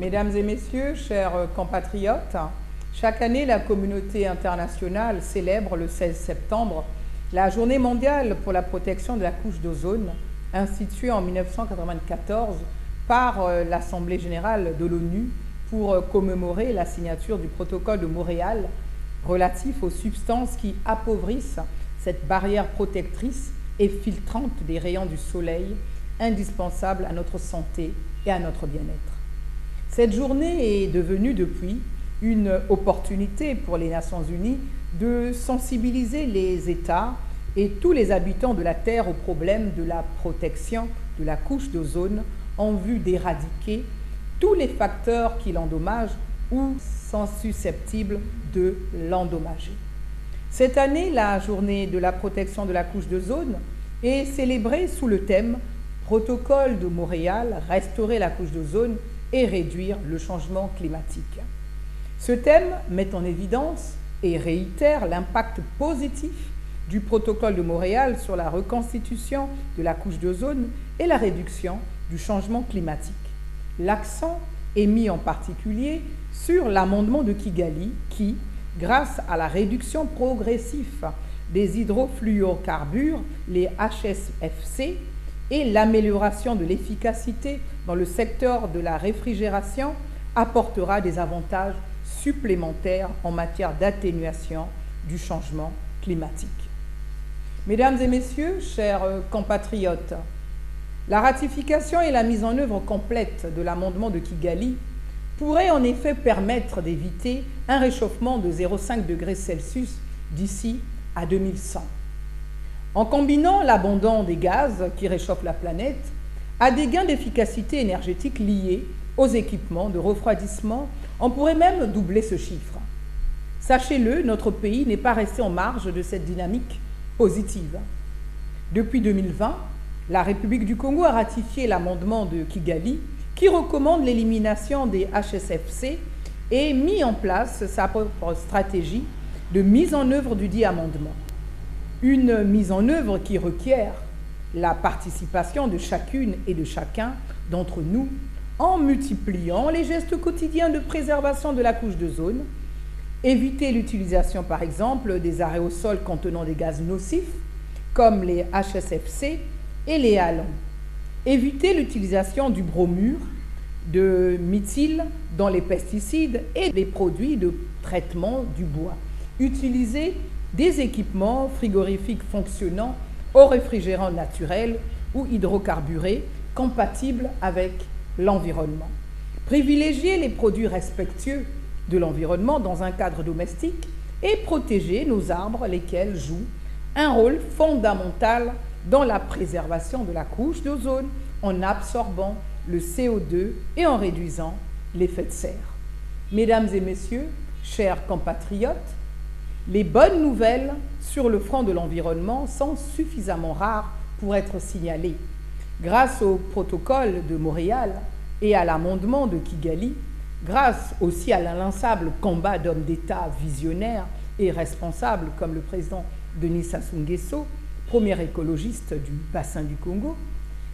Mesdames et messieurs, chers compatriotes, chaque année, la communauté internationale célèbre le 16 septembre la Journée mondiale pour la protection de la couche d'ozone, instituée en 1994 par l'Assemblée générale de l'ONU pour commémorer la signature du protocole de Montréal relatif aux substances qui appauvrissent cette barrière protectrice et filtrante des rayons du soleil, indispensable à notre santé et à notre bien-être. Cette journée est devenue depuis une opportunité pour les Nations Unies de sensibiliser les États et tous les habitants de la Terre au problème de la protection de la couche d'ozone en vue d'éradiquer tous les facteurs qui l'endommagent ou sont susceptibles de l'endommager. Cette année, la journée de la protection de la couche d'ozone est célébrée sous le thème « Protocole de Montréal, restaurer la couche d'ozone et réduire le changement climatique ». Ce thème met en évidence et réitère l'impact positif du protocole de Montréal sur la reconstitution de la couche d'ozone et la réduction du changement climatique. L'accent est mis en particulier sur l'amendement de Kigali qui, grâce à la réduction progressive des hydrofluorocarbures, les HFC, et l'amélioration de l'efficacité dans le secteur de la réfrigération, apportera des avantages supplémentaires en matière d'atténuation du changement climatique. Mesdames et messieurs, chers compatriotes, la ratification et la mise en œuvre complète de l'amendement de Kigali pourrait en effet permettre d'éviter un réchauffement de 0,5 degrés Celsius d'ici à 2100. En combinant l'abandon des gaz qui réchauffent la planète à des gains d'efficacité énergétique liés aux équipements de refroidissement, on pourrait même doubler ce chiffre. Sachez-le, notre pays n'est pas resté en marge de cette dynamique positive. Depuis 2020, la République du Congo a ratifié l'amendement de Kigali qui recommande l'élimination des HFC et mis en place sa propre stratégie de mise en œuvre du dit amendement. Une mise en œuvre qui requiert la participation de chacune et de chacun d'entre nous en multipliant les gestes quotidiens de préservation de la couche d'ozone, éviter l'utilisation par exemple des aérosols contenant des gaz nocifs comme les HFC et les halons, éviter l'utilisation du bromure, de méthyle dans les pesticides et les produits de traitement du bois, utiliser des équipements frigorifiques fonctionnant au réfrigérant naturel ou hydrocarburés compatibles avec l'environnement. Privilégier les produits respectueux de l'environnement dans un cadre domestique et protéger nos arbres, lesquels jouent un rôle fondamental dans la préservation de la couche d'ozone en absorbant le CO2 et en réduisant l'effet de serre. Mesdames et messieurs, chers compatriotes, les bonnes nouvelles sur le front de l'environnement sont suffisamment rares pour être signalées. Grâce au protocole de Montréal et à l'amendement de Kigali, grâce aussi à l'inlassable combat d'hommes d'État visionnaires et responsables comme le président Denis Sassou Nguesso, premier écologiste du bassin du Congo,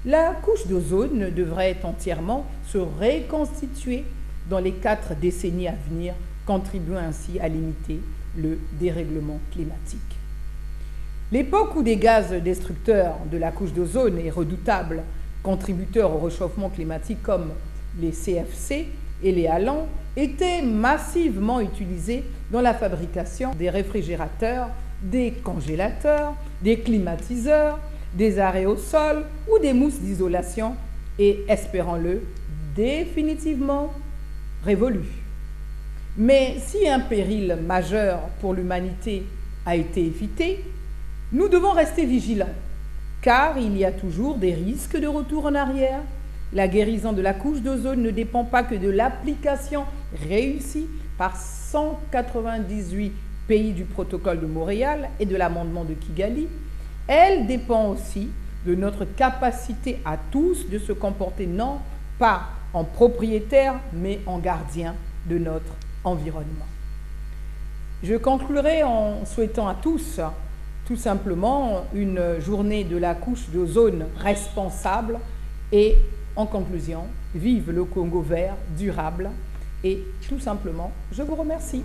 la couche d'ozone devrait entièrement se reconstituer dans les 4 décennies à venir, contribuant ainsi à limiter le dérèglement climatique. L'époque où des gaz destructeurs de la couche d'ozone et redoutables contributeurs au réchauffement climatique comme les CFC et les halons étaient massivement utilisés dans la fabrication des réfrigérateurs, des congélateurs, des climatiseurs, des aérosols ou des mousses d'isolation et, espérons-le, définitivement révolus. Mais si un péril majeur pour l'humanité a été évité, nous devons rester vigilants, car il y a toujours des risques de retour en arrière. La guérison de la couche d'ozone ne dépend pas que de l'application réussie par 198 pays du protocole de Montréal et de l'amendement de Kigali. Elle dépend aussi de notre capacité à tous de se comporter non pas en propriétaires, mais en gardiens de notre environnement. Je conclurai en souhaitant à tous, tout simplement, une journée de la couche d'ozone responsable et En conclusion, vive le Congo vert, durable et tout simplement, je vous remercie.